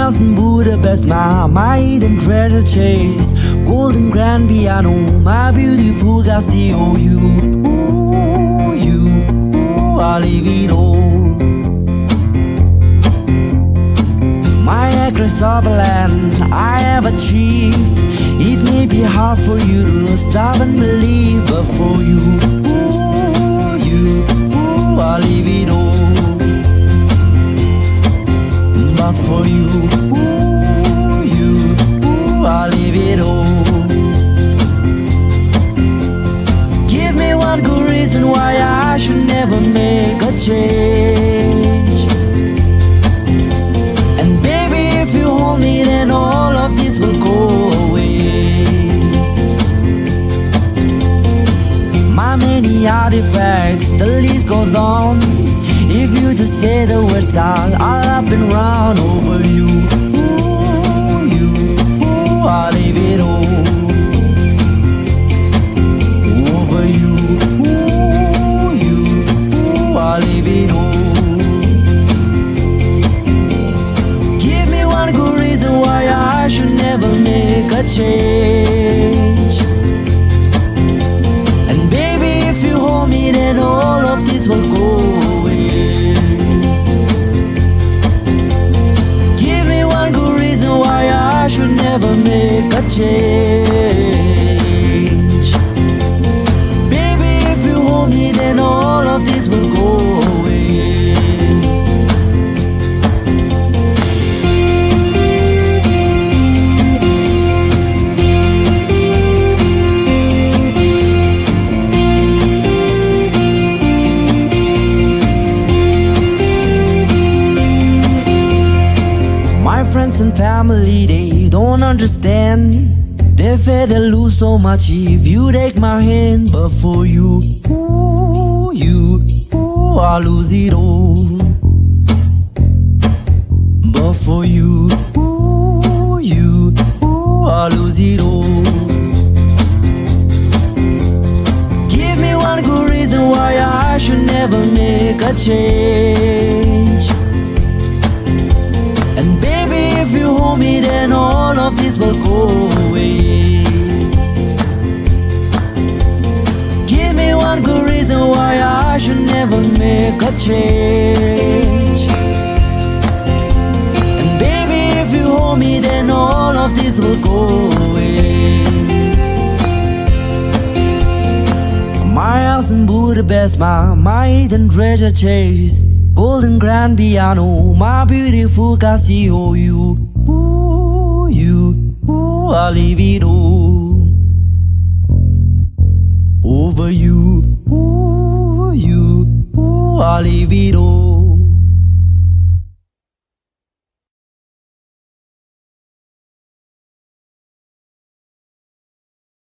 house in Budapest, my hidden treasure chase. Golden grand piano, my beautiful Castillo. I leave it all. My acres of land I have achieved. It may be hard for you to stop and believe, but for you, I leave it all. But for you, I leave it all. Give me one good reason why I should never make a change. And baby, if you hold me, then all of this will go away. My many artifacts, the list goes on. If you just say the words, I'll up and run over you. I leave it all over you. I leave it all. Give me one good reason why I should never make a change. And baby, if you hold me, then all of this will go away. Give me one good reason why I should never make a change. Baby, if you hold me, then all of this will go away. My friends and family, they don't understand. They fear they lose so much if you take my hand. But for you, I lose it all. But for you, I lose it all. Give me one good reason why I should never make a change. And baby, if you hold me, then all of this will go away. Give me one good reason why I should never make a change. And baby, if you hold me, then all of this will go away. My house in Budapest, my hidden treasure chase. Golden grand piano, my beautiful Castillo. I leave it all over you. I leave it all.